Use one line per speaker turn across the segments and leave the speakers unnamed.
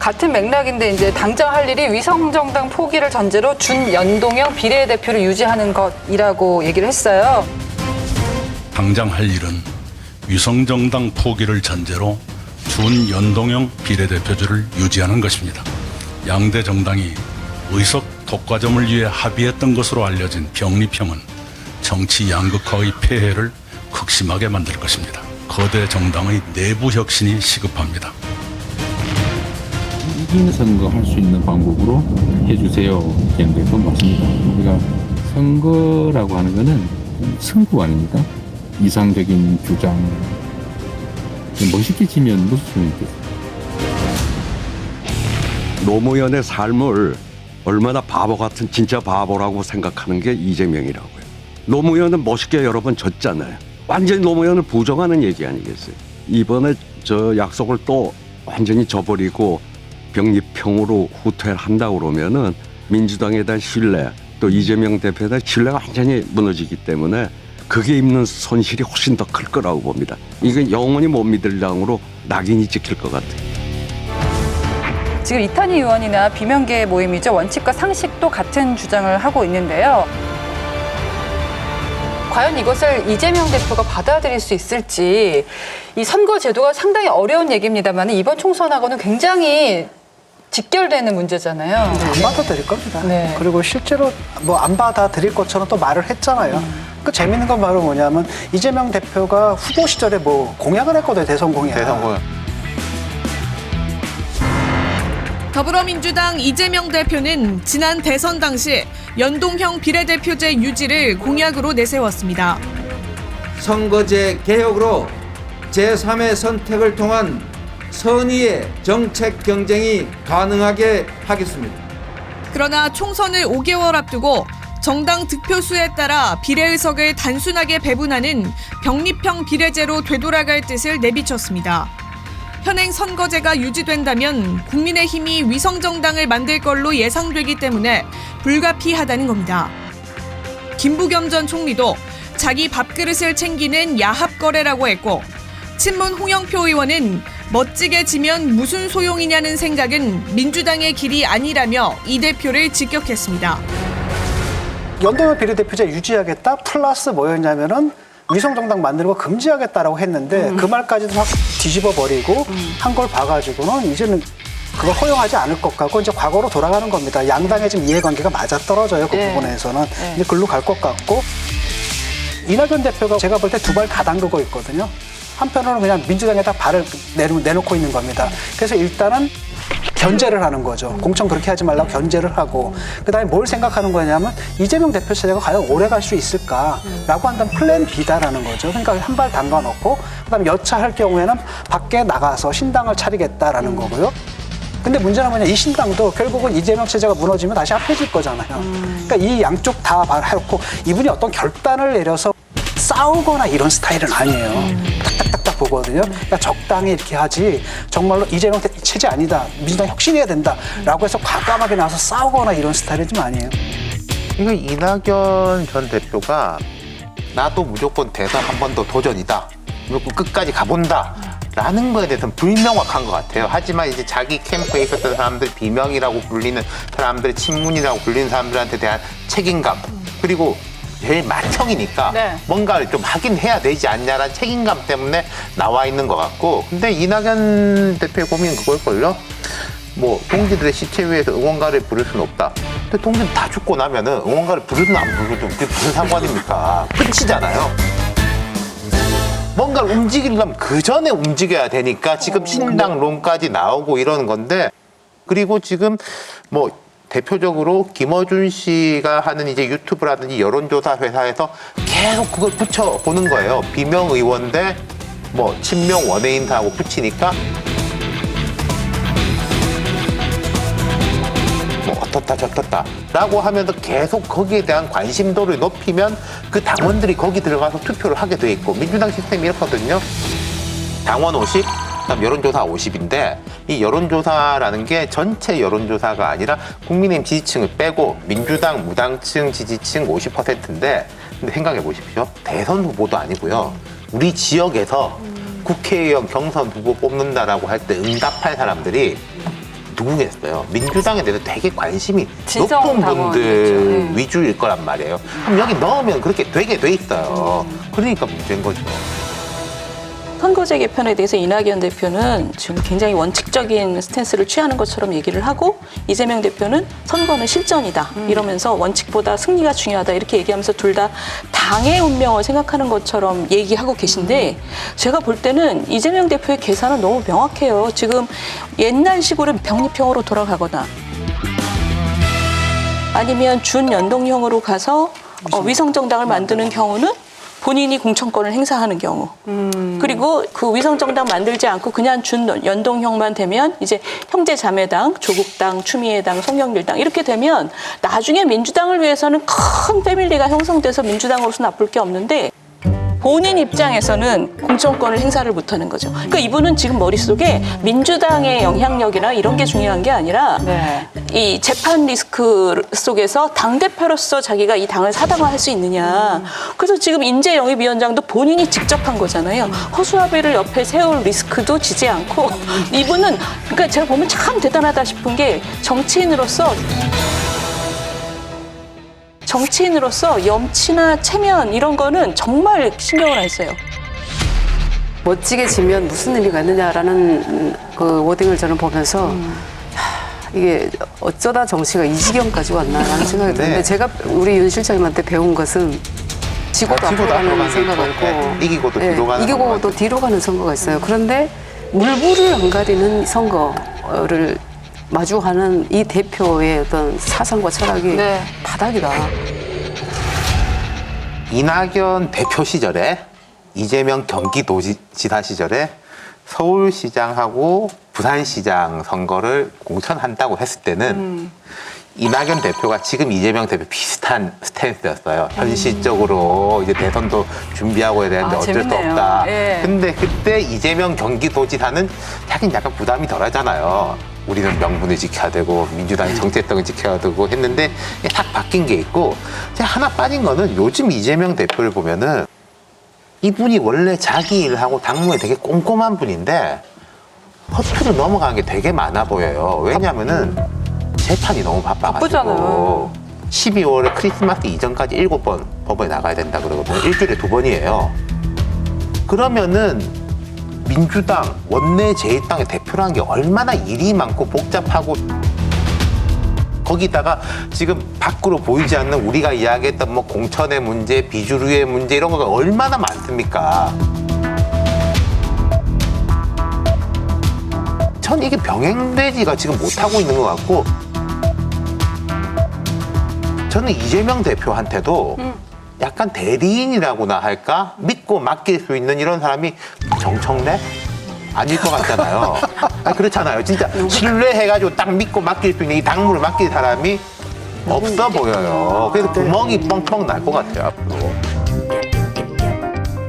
같은 맥락인데 이제 당장 할 일이 위성정당 포기를 전제로 준연동형 비례대표를 유지하는 것이라고 얘기를 했어요.
당장 할 일은 위성정당 포기를 전제로 준연동형 비례대표제를 유지하는 것입니다. 양대 정당이 의석 독과점을 위해 합의했던 것으로 알려진 병립형은 정치 양극화의 폐해를 극심하게 만들 것입니다. 거대 정당의 내부 혁신이 시급합니다.
이기는 선거 할 수 있는 방법으로 해주세요. 이렇게 맞습니다. 우리가 선거라고 하는 거는 승부 아닙니까? 이상적인 주장. 멋있게 지면 무슨 소용이 있겠어요?
노무현의 삶을 얼마나 바보 같은 진짜 바보라고 생각하는 게 이재명이라고요. 노무현은 멋있게 여러 번 졌잖아요. 완전히 노무현을 부정하는 얘기 아니겠어요. 이번에 저 약속을 또 완전히 저버리고 병립형으로 후퇴를 한다고 그러면은 민주당에 대한 신뢰, 또 이재명 대표에 대한 신뢰가 완전히 무너지기 때문에 그게 입는 손실이 훨씬 더 클 거라고 봅니다. 이건 영원히 못 믿을 당으로 낙인이 찍힐 것 같아요.
지금 이탄희 의원이나 비명계 모임이죠. 원칙과 상식도 같은 주장을 하고 있는데요. 과연 이것을 이재명 대표가 받아들일 수 있을지, 이 선거 제도가 상당히 어려운 얘기입니다만 이번 총선하고는 굉장히 직결되는 문제잖아요.
안 받아들일 겁니다.
네.
그리고 실제로 뭐 안 받아들일 것처럼 또 말을 했잖아요. 그 재밌는 건 바로 뭐냐면 이재명 대표가 후보 시절에 뭐 공약을 했거든요. 대선 공약.
더불어민주당 이재명 대표는 지난 대선 당시 연동형 비례대표제 유지를 공약으로 내세웠습니다.
선거제 개혁으로 제3의 선택을 통한 선의의 정책 경쟁이 가능하게 하겠습니다.
그러나 총선을 5개월 앞두고 정당 득표수에 따라 비례의석을 단순하게 배분하는 병립형 비례제로 되돌아갈 뜻을 내비쳤습니다. 현행 선거제가 유지된다면 국민의힘이 위성정당을 만들 걸로 예상되기 때문에 불가피하다는 겁니다. 김부겸 전 총리도 자기 밥그릇을 챙기는 야합거래라고 했고, 친문 홍영표 의원은 멋지게 지면 무슨 소용이냐는 생각은 민주당의 길이 아니라며 이 대표를 직격했습니다.
연동형 비례대표제 유지하겠다 플러스 뭐였냐면은 위성정당 만드는 거 금지하겠다라고 했는데 그 말까지도 확 뒤집어 버리고 한 걸 봐가지고는 이제는 그걸 허용하지 않을 것 같고 이제 과거로 돌아가는 겁니다. 양당의 지금 이해관계가 맞아떨어져요. 그 부분에서는. 이제 글로 갈 것 같고 이낙연 대표가 제가 볼 때 두 발 다 담그고 있거든요. 한편으로는 그냥 민주당에다 발을 내놓고 있는 겁니다. 그래서 일단은 견제를 하는 거죠. 공천 그렇게 하지 말라고 견제를 하고 그다음에 뭘 생각하는 거냐면 이재명 대표 체제가 과연 오래 갈 수 있을까라고 한다면 플랜 B다라는 거죠. 그러니까 한 발 담가놓고 그다음에 여차할 경우에는 밖에 나가서 신당을 차리겠다라는 거고요. 근데 문제는 뭐냐, 이 신당도 결국은 이재명 체제가 무너지면 다시 합해질 거잖아요. 그러니까 이 양쪽 다 해놓고 이분이 어떤 결단을 내려서 싸우거나 이런 스타일은 아니에요. 딱딱딱딱 보거든요. 그러니까 적당히 이렇게 하지 정말로 이재명 체제 아니다, 민주당 혁신해야 된다라고 해서 과감하게 나와서 싸우거나 이런 스타일은 좀 아니에요.
이거 이낙연 전 대표가 나도 무조건 대선 한 번 더 도전이다, 무조건 끝까지 가본다 라는 거에 대해서는 불명확한 것 같아요. 하지만 이제 자기 캠프에 있었던 사람들, 비명이라고 불리는 사람들, 친문이라고 불리는 사람들한테 대한 책임감, 그리고 제일 맏형이니까 뭔가를 좀 하긴 해야 되지 않냐라는 책임감 때문에 나와 있는 것 같고, 근데 이낙연 대표의 고민은 그걸걸요? 뭐 동지들의 시체 위에서 응원가를 부를 수는 없다. 근데 동지들 다 죽고 나면은 응원가를 부르든 안 부르든 그게 무슨 상관입니까? 끝이잖아요. 뭔가를 움직이려면 그 전에 움직여야 되니까 지금 신당론까지 나오고 이러는 건데, 그리고 지금 뭐 대표적으로 김어준 씨가 하는 이제 유튜브라든지 여론조사 회사에서 계속 그걸 붙여보는 거예요. 비명 의원 대 뭐 친명 원외인사하고 붙이니까 뭐 어떻다 저떻다 라고 하면서 계속 거기에 대한 관심도를 높이면 그 당원들이 거기 들어가서 투표를 하게 돼 있고, 민주당 시스템이 이렇거든요. 당원 50, 그다음 여론조사 50인데 이 여론조사라는 게 전체 여론조사가 아니라 국민의힘 지지층을 빼고 민주당 무당층 지지층 50%인데, 근데 생각해 보십시오. 대선 후보도 아니고요. 우리 지역에서 국회의원 경선 후보 뽑는다라고 할 때 응답할 사람들이 누구겠어요? 민주당에 대해서 되게 관심이
진성
높은
당원이겠죠.
분들
네.
위주일 거란 말이에요. 그럼 여기 넣으면 그렇게 되게 돼 있어요. 그러니까 문제인 거죠.
선거제 개편에 대해서 이낙연 대표는 지금 굉장히 원칙적인 스탠스를 취하는 것처럼 얘기를 하고 이재명 대표는 선거는 실전이다 이러면서 원칙보다 승리가 중요하다 이렇게 얘기하면서 둘 다 당의 운명을 생각하는 것처럼 얘기하고 계신데 제가 볼 때는 이재명 대표의 계산은 너무 명확해요. 지금 옛날식으로 병립형으로 돌아가거나 아니면 준연동형으로 가서 위성정당을 만드는 경우는 본인이 공천권을 행사하는 경우. 그리고 그 위성정당 만들지 않고 그냥 준연동형만 되면 이제 형제자매당, 조국당, 추미애당, 송영길당 이렇게 되면 나중에 민주당을 위해서는 큰 패밀리가 형성돼서 민주당으로서 나쁠 게 없는데 본인 입장에서는 공천권을 행사를 못하는 거죠. 그러니까 이분은 지금 머릿속에 민주당의 영향력이나 이런 게 중요한 게 아니라
네.
이 재판 리스크 속에서 당대표로서 자기가 이 당을 사당화할 수 있느냐. 그래서 지금 인재영입위원장도 본인이 직접 한 거잖아요. 허수아비를 옆에 세울 리스크도 지지 않고 이분은 그러니까 제가 보면 참 대단하다 싶은 게 정치인으로서 염치나 체면 이런 거는 정말 신경을 안 써요.
멋지게 지면 무슨 의미가 있느냐라는 그 워딩을 저는 보면서 이게 어쩌다 정치가 이 지경까지 왔나라는 생각이 드는데
네.
제가 우리 윤 실장님한테 배운 것은 지고도 앞으로 가는 생각을
네.
했고
이기고도 뒤로 가는
이기고
선거가
또 뒤로 가는 선거가 있어요. 그런데 물불을 안 가리는 선거를 마주하는 이 대표의 어떤 사상과 철학이
네.
바닥이다.
이낙연 대표 시절에 이재명 경기도지사 시절에 서울시장하고 부산시장 선거를 공천한다고 했을 때는 이낙연 대표가 지금 이재명 대표 비슷한 스탠스였어요. 현실적으로 이제 대선도 준비하고 해야 되는데 어쩔 수
재밌네요.
없다.
예.
근데 그때 이재명 경기도지사는 자기는 약간 부담이 덜하잖아요. 우리는 명분을 지켜야 되고 민주당의 정체성을 지켜야 되고 했는데 이게 딱 바뀐 게 있고 제가 하나 빠진 거는 요즘 이재명 대표를 보면은 이분이 원래 자기 일하고 당무에 되게 꼼꼼한 분인데 허투루 넘어가는 게 되게 많아 보여요. 왜냐면은 재판이 너무 바빠가지고
바쁘잖아요.
12월에 크리스마스 이전까지 7번 법원에 나가야 된다 그러거든요. 일주일에 2번이에요. 그러면은 민주당 원내 제1당의 대표라는 게 얼마나 일이 많고 복잡하고 거기다가 지금 밖으로 보이지 않는 우리가 이야기했던 뭐 공천의 문제, 비주류의 문제 이런 거가 얼마나 많습니까? 전 이게 병행되지가 지금 못하고 있는 것 같고 저는 이재명 대표한테도 약간 대리인이라고나 할까? 믿고 맡길 수 있는 이런 사람이 정청래? 아닐 것 같잖아요. 아니, 그렇잖아요. 진짜 신뢰해가지고 딱 믿고 맡길 수 있는 이 당무를 맡길 사람이 없어 보여요. 그래서 구멍이 뻥뻥 날 것 같아요, 앞으로.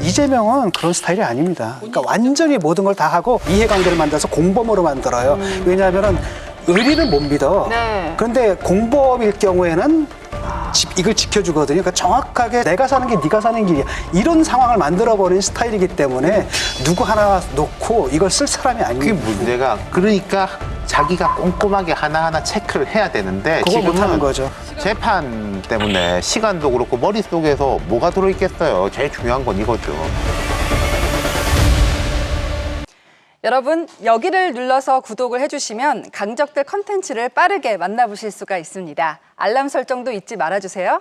이재명은 그런 스타일이 아닙니다. 그러니까 완전히 모든 걸 다 하고 이해관계를 만들어서 공범으로 만들어요. 왜냐하면은 의리를 못 믿어.
네.
그런데 공범일 경우에는 이걸 지켜주거든요. 그러니까 정확하게 내가 사는 게 네가 사는 길이야. 이런 상황을 만들어버린 스타일이기 때문에 누구 하나 놓고 이걸 쓸 사람이
그게
아닙니다.
문제가 그러니까 자기가 꼼꼼하게 하나하나 체크를 해야 되는데
그걸 못하는
지금은
거죠.
재판 때문에 시간도 그렇고 머릿속에서 뭐가 들어있겠어요. 제일 중요한 건 이거죠.
여러분, 여기를 눌러서 구독을 해주시면 강적들 컨텐츠를 빠르게 만나보실 수가 있습니다. 알람 설정도 잊지 말아주세요.